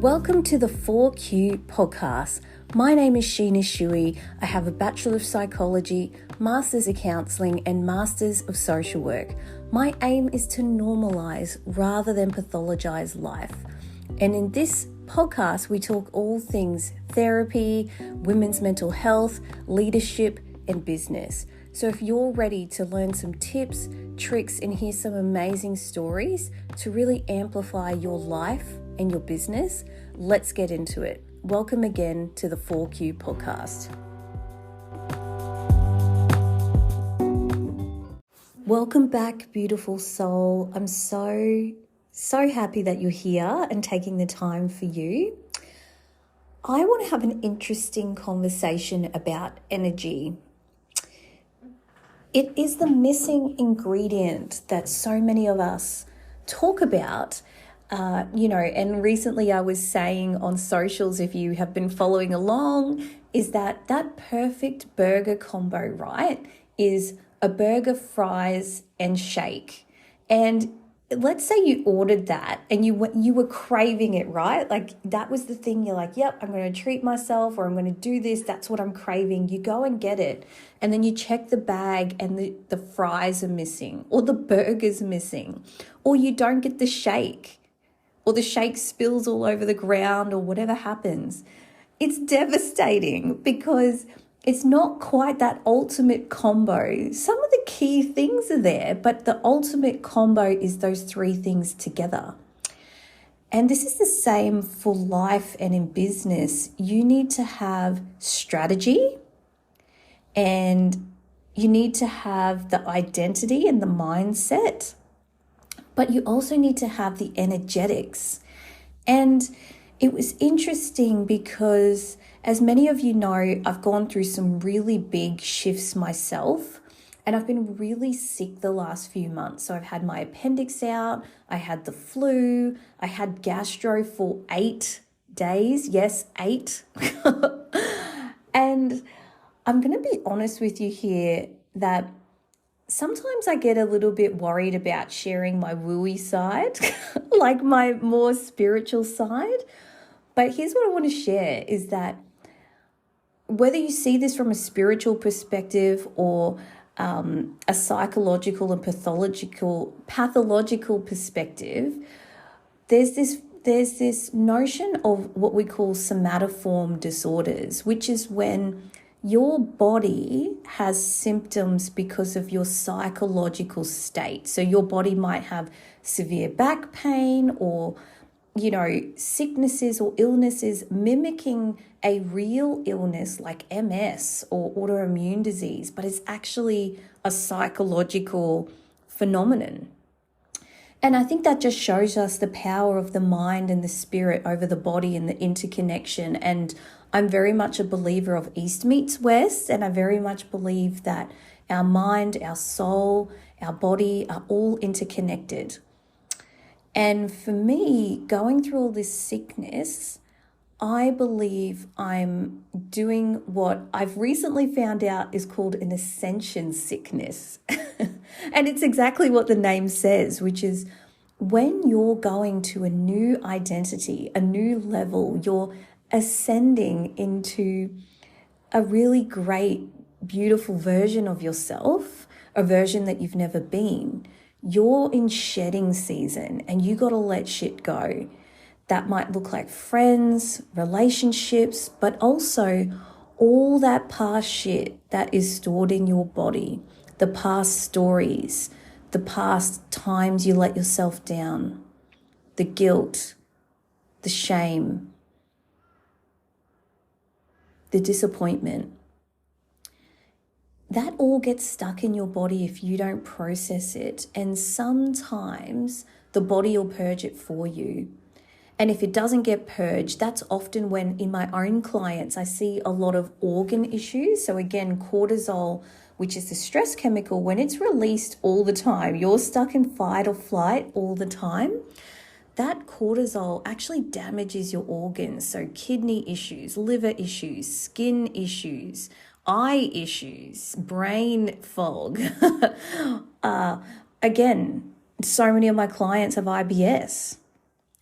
Welcome to the 4Q podcast. My name is Sheena Shui. I have a Bachelor of Psychology, Masters of Counselling, and Masters of Social Work. My aim is to normalise rather than pathologise life. And in this podcast, we talk all things therapy, women's mental health, leadership, and business. So if you're ready to learn some tips, tricks, and hear some amazing stories to really amplify your life and your business, let's get into it. Welcome again to the 4Q podcast. Welcome back, beautiful soul. I'm so happy that you're here and taking the time for you. I want to have an interesting conversation about energy. It is the missing ingredient that so many of us talk about. And recently I was saying on socials, if you have been following along, is that perfect burger combo, right, is a burger, fries, and shake. And let's say you ordered that and you were craving it, right? Like that was the thing. You're like, yep, I'm going to treat myself, or I'm going to do this. That's what I'm craving. You go and get it. And then you check the bag and the fries are missing, or the burger's missing, or you don't get the shake, or the shake spills all over the ground, or whatever happens. It's devastating because it's not quite that ultimate combo. Some of the key things are there, but the ultimate combo is those three things together. And this is the same for life and in business. You need to have strategy, and you need to have the identity and the mindset, but you also need to have the energetics. And it was interesting because, as many of you know, I've gone through some really big shifts myself, and I've been really sick the last few months. So I've had my appendix out, I had the flu, I had gastro for 8 days. Yes, 8. And I'm going to be honest with you here that sometimes I get a little bit worried about sharing my wooey side, like my more spiritual side. But here's what I want to share is that whether you see this from a spiritual perspective or a psychological and pathological perspective, there's this notion of what we call somatoform disorders, which is when your body has symptoms because of your psychological state. So your body might have severe back pain or, sicknesses or illnesses mimicking a real illness like MS or autoimmune disease, but it's actually a psychological phenomenon. And I think that just shows us the power of the mind and the spirit over the body and the interconnection. And I'm very much a believer of East meets West, and I very much believe that our mind, our soul, our body are all interconnected. And for me, going through all this sickness, I believe I'm doing what I've recently found out is called an ascension sickness. And it's exactly what the name says, which is when you're going to a new identity, a new level, you're ascending into a really great, beautiful version of yourself, a version that you've never been. You're in shedding season and you got to let shit go. That might look like friends, relationships, but also all that past shit that is stored in your body, the past stories, the past times you let yourself down, the guilt, the shame, the disappointment. That all gets stuck in your body if you don't process it. And sometimes the body will purge it for you. And if it doesn't get purged, that's often when in my own clients, I see a lot of organ issues. So again, cortisol, which is the stress chemical, when it's released all the time, you're stuck in fight or flight all the time. That cortisol actually damages your organs. So kidney issues, liver issues, skin issues, eye issues, brain fog. Again, so many of my clients have IBS.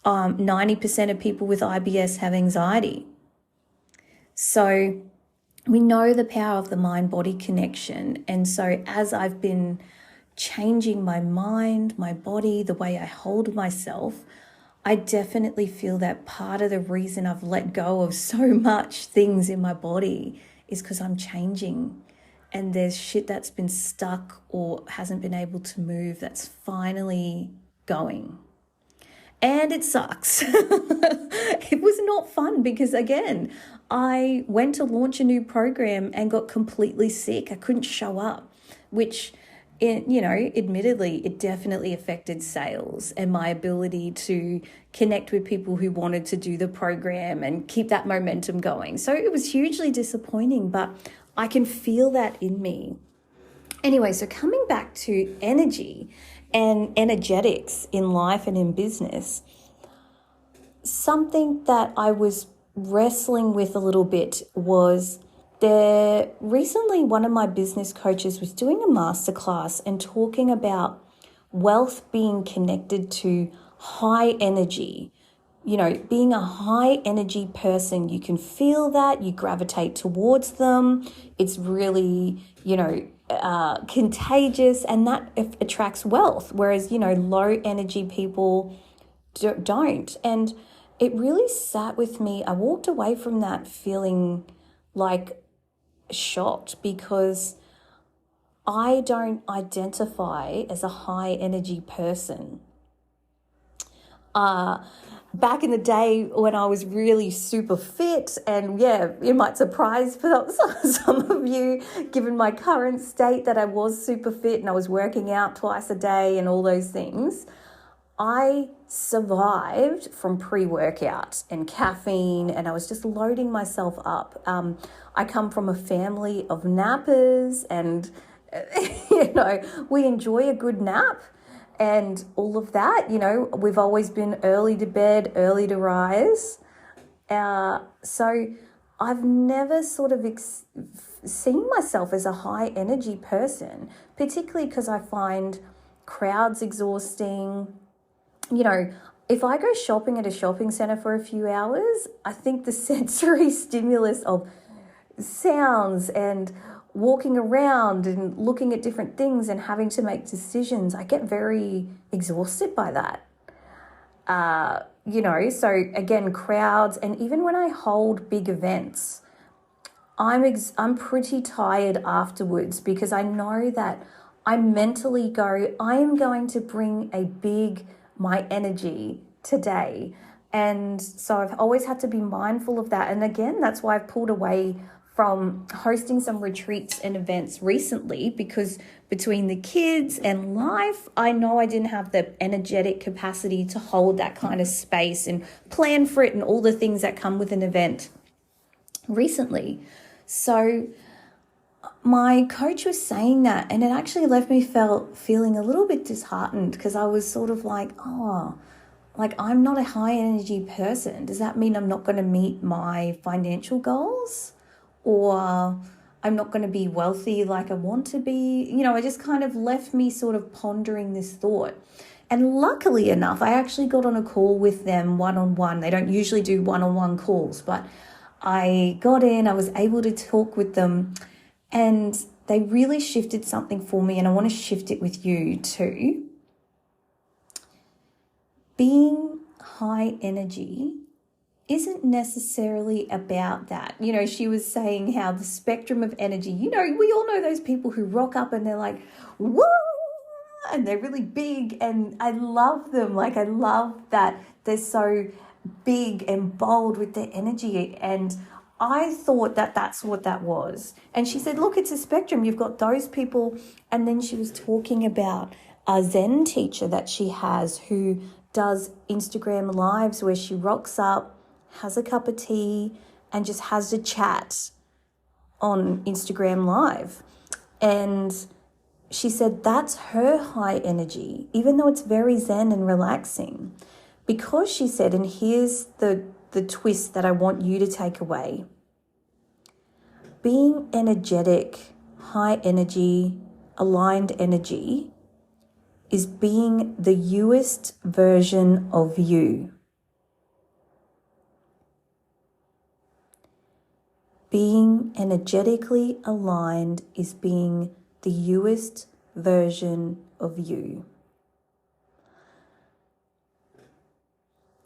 90% of people with IBS have anxiety. So we know the power of the mind-body connection. And so as I've been changing my mind, my body, the way I hold myself, I definitely feel that part of the reason I've let go of so much things in my body is because I'm changing. And there's shit that's been stuck or hasn't been able to move that's finally going. And it sucks. It was not fun because, again, I went to launch a new program and got completely sick. I couldn't show up, which, admittedly, it definitely affected sales and my ability to connect with people who wanted to do the program and keep that momentum going. So it was hugely disappointing, but I can feel that in me. Anyway, so coming back to energy and energetics in life and in business, something that I was wrestling with a little bit was recently one of my business coaches was doing a masterclass and talking about wealth being connected to high energy. Being a high energy person, you can feel that, you gravitate towards them. It's really, contagious, and that attracts wealth. Whereas, low energy people don't. And it really sat with me. I walked away from that feeling like shocked because I don't identify as a high energy person. Back in the day when I was really super fit, and it might surprise some of you, given my current state, that I was super fit and I was working out twice a day and all those things. I survived from pre-workout and caffeine, and I was just loading myself up. I come from a family of nappers, and we enjoy a good nap. And all of that, we've always been early to bed, early to rise. So I've never sort of seen myself as a high energy person, particularly because I find crowds exhausting. If I go shopping at a shopping center for a few hours, I think the sensory stimulus of sounds and walking around and looking at different things and having to make decisions, I get very exhausted by that. So again, crowds, and even when I hold big events, I'm pretty tired afterwards because I know that I mentally go, I am going to bring my energy today. And so I've always had to be mindful of that. And again, that's why I've pulled away from hosting some retreats and events recently, because between the kids and life, I know I didn't have the energetic capacity to hold that kind of space and plan for it and all the things that come with an event recently. So my coach was saying that, and it actually left me feeling a little bit disheartened because I was sort of like, I'm not a high energy person. Does that mean I'm not going to meet my financial goals? Or I'm not going to be wealthy like I want to be? It just kind of left me sort of pondering this thought. And luckily enough, I actually got on a call with them one-on-one. They don't usually do one-on-one calls, but I got in, I was able to talk with them, and they really shifted something for me, and I want to shift it with you too. Being high energy isn't necessarily about that. She was saying how the spectrum of energy, we all know those people who rock up and they're like, woo, and they're really big, and I love them. Like, I love that they're so big and bold with their energy, and I thought that that's what that was. And she said, look, it's a spectrum. You've got those people. And then she was talking about a Zen teacher that she has who does Instagram lives where she rocks up, has a cup of tea, and just has a chat on Instagram Live. And she said that's her high energy, even though it's very zen and relaxing. Because she said, and here's the twist that I want you to take away, being energetic, high energy, aligned energy is being the youest version of you. Being energetically aligned is being the youest version of you.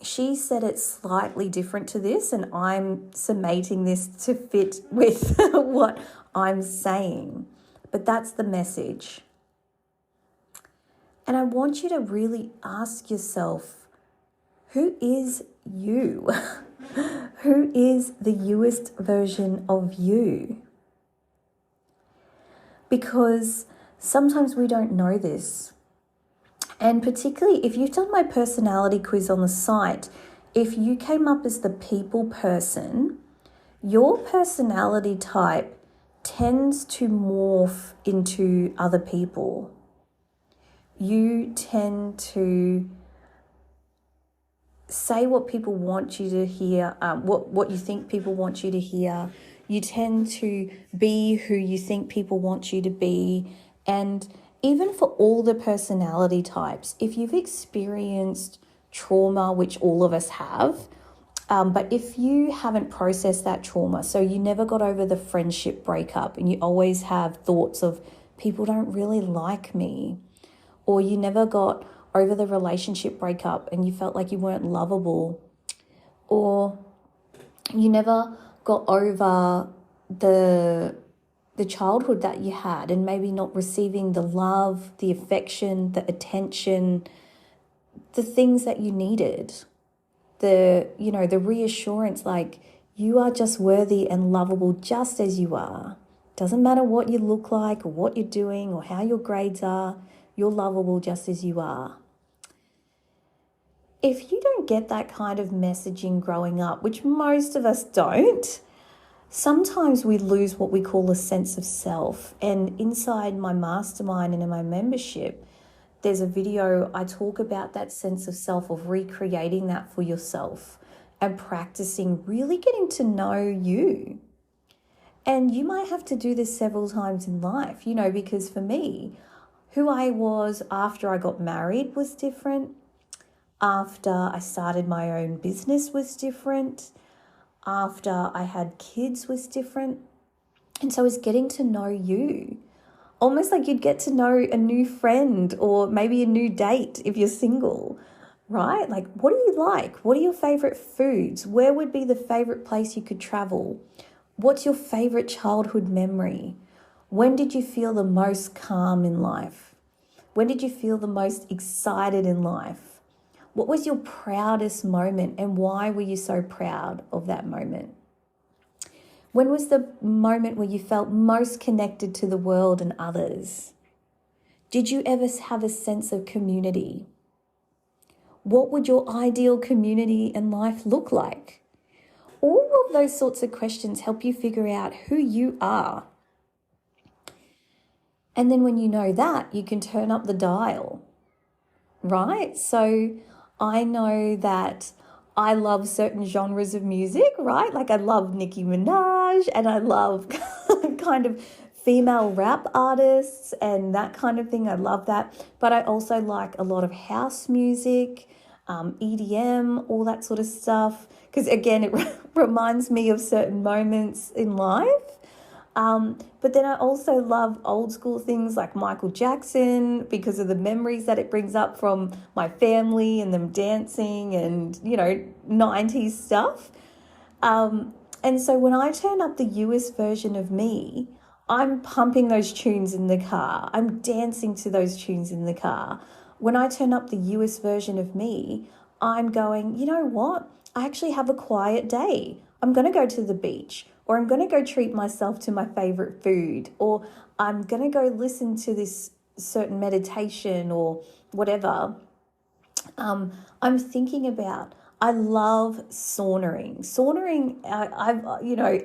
She said it's slightly different to this, and I'm summating this to fit with what I'm saying. But that's the message. And I want you to really ask yourself, who is you? Who is the youest version of you? Because sometimes we don't know this. And particularly if you've done my personality quiz on the site, if you came up as the people person, your personality type tends to morph into other people. You tend to say what people want you to hear, what you think people want you to hear. You tend to be who you think people want you to be. And even for all the personality types, if you've experienced trauma, which all of us have, but if you haven't processed that trauma, so you never got over the friendship breakup and you always have thoughts of people don't really like me, or you never got over the relationship breakup and you felt like you weren't lovable, or you never got over the childhood that you had and maybe not receiving the love, the affection, the attention, the things that you needed, the reassurance, like you are just worthy and lovable just as you are. Doesn't matter what you look like or what you're doing or how your grades are, you're lovable just as you are. If you don't get that kind of messaging growing up, which most of us don't, sometimes we lose what we call a sense of self. And inside my mastermind and in my membership, there's a video I talk about that sense of self, of recreating that for yourself and practicing really getting to know you. And you might have to do this several times in life, because for me, who I was after I got married was different. After I started my own business was different. After I had kids was different. And so it's getting to know you. Almost like you'd get to know a new friend or maybe a new date if you're single, right? Like, what do you like? What are your favorite foods? Where would be the favorite place you could travel? What's your favorite childhood memory? When did you feel the most calm in life? When did you feel the most excited in life? What was your proudest moment and why were you so proud of that moment? When was the moment where you felt most connected to the world and others? Did you ever have a sense of community? What would your ideal community and life look like? All of those sorts of questions help you figure out who you are. And then when you know that, you can turn up the dial, right? So I know that I love certain genres of music, right? Like I love Nicki Minaj and I love kind of female rap artists and that kind of thing. I love that. But I also like a lot of house music, EDM, all that sort of stuff. Because again, it reminds me of certain moments in life. But then I also love old school things like Michael Jackson because of the memories that it brings up from my family and them dancing and, 90s stuff. And so when I turn up the US version of me, I'm pumping those tunes in the car. I'm dancing to those tunes in the car. When I turn up the US version of me, I'm going, you know what? I actually have a quiet day. I'm going to go to the beach. Or I'm going to go treat myself to my favorite food, or I'm going to go listen to this certain meditation or whatever. I'm thinking about, I love saunering. Saunering,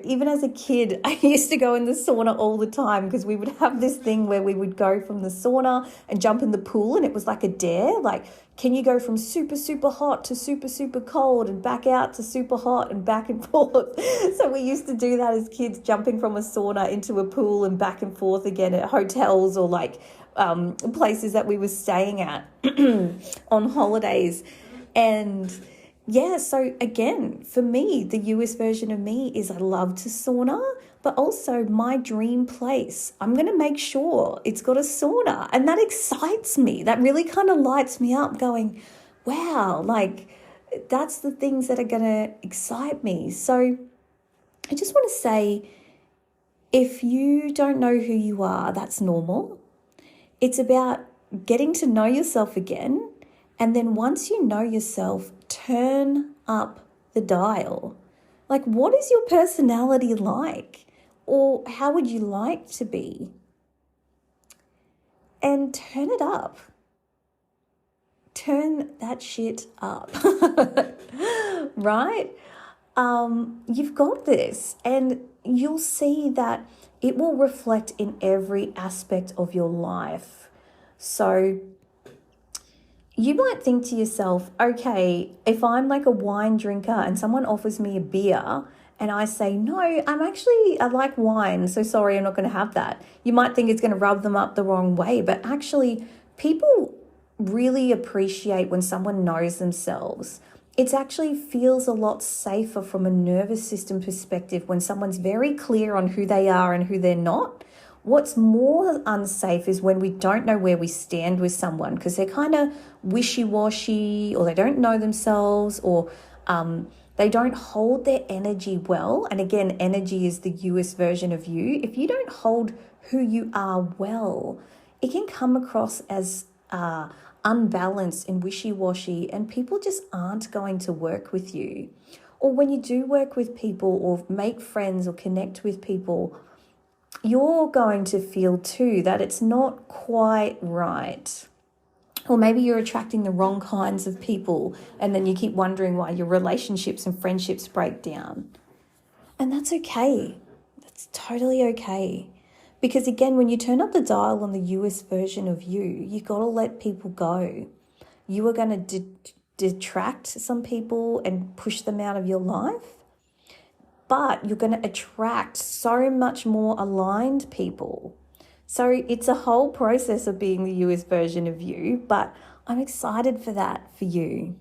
even as a kid, I used to go in the sauna all the time because we would have this thing where we would go from the sauna and jump in the pool, and it was like a dare. Like, can you go from super, super hot to super, super cold and back out to super hot and back and forth? So we used to do that as kids, jumping from a sauna into a pool and back and forth again at hotels or like places that we were staying at on holidays. And yeah, so again, for me, the US version of me is I love to sauna, but also my dream place. I'm going to make sure it's got a sauna, and that excites me. That really kind of lights me up going, wow, like that's the things that are going to excite me. So I just want to say, if you don't know who you are, that's normal. It's about getting to know yourself again. And then once you know yourself, turn up the dial. Like, what is your personality like? Or how would you like to be? And turn it up. Turn that shit up. Right? You've got this. And you'll see that it will reflect in every aspect of your life. So you might think to yourself, okay, if I'm like a wine drinker and someone offers me a beer and I say, no, I like wine, so sorry, I'm not going to have that. You might think it's going to rub them up the wrong way, but actually people really appreciate when someone knows themselves. It actually feels a lot safer from a nervous system perspective when someone's very clear on who they are and who they're not. What's more unsafe is when we don't know where we stand with someone because they're kind of wishy-washy, or they don't know themselves, or they don't hold their energy well. And again, energy is the US version of you. If you don't hold who you are well, it can come across as unbalanced and wishy-washy, and people just aren't going to work with you. Or when you do work with people or make friends or connect with people, you're going to feel too that it's not quite right. Or maybe you're attracting the wrong kinds of people, and then you keep wondering why your relationships and friendships break down. And that's okay. That's totally okay. Because again, when you turn up the dial on the US version of you got to let people go. You are going to detract some people and push them out of your life. But you're going to attract so much more aligned people. So it's a whole process of being the US version of you, but I'm excited for that for you.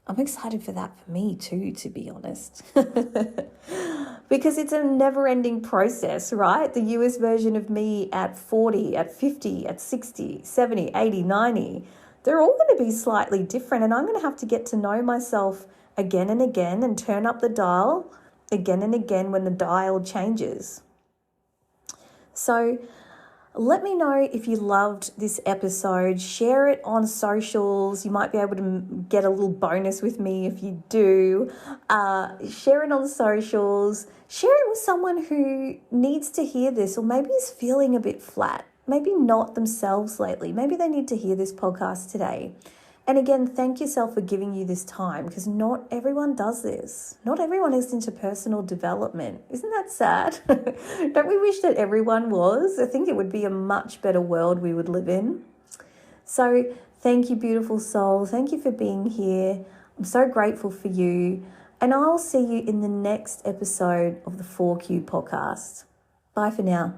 I'm excited for that for me too, to be honest. Because it's a never-ending process, right? The US version of me at 40, at 50, at 60, 70, 80, 90, they're all going to be slightly different, and I'm going to have to get to know myself again and again and turn up the dial again and again when the dial changes. So let me know if you loved this episode. Share it on socials. You might be able to get a little bonus with me if you do. Share it on socials. Share it with someone who needs to hear this, or maybe is feeling a bit flat, maybe not themselves lately. Maybe they need to hear this podcast today. And again, thank yourself for giving you this time, because not everyone does this. Not everyone is into personal development. Isn't that sad? Don't we wish that everyone was? I think it would be a much better world we would live in. So thank you, beautiful soul. Thank you for being here. I'm so grateful for you. And I'll see you in the next episode of the 4Q podcast. Bye for now.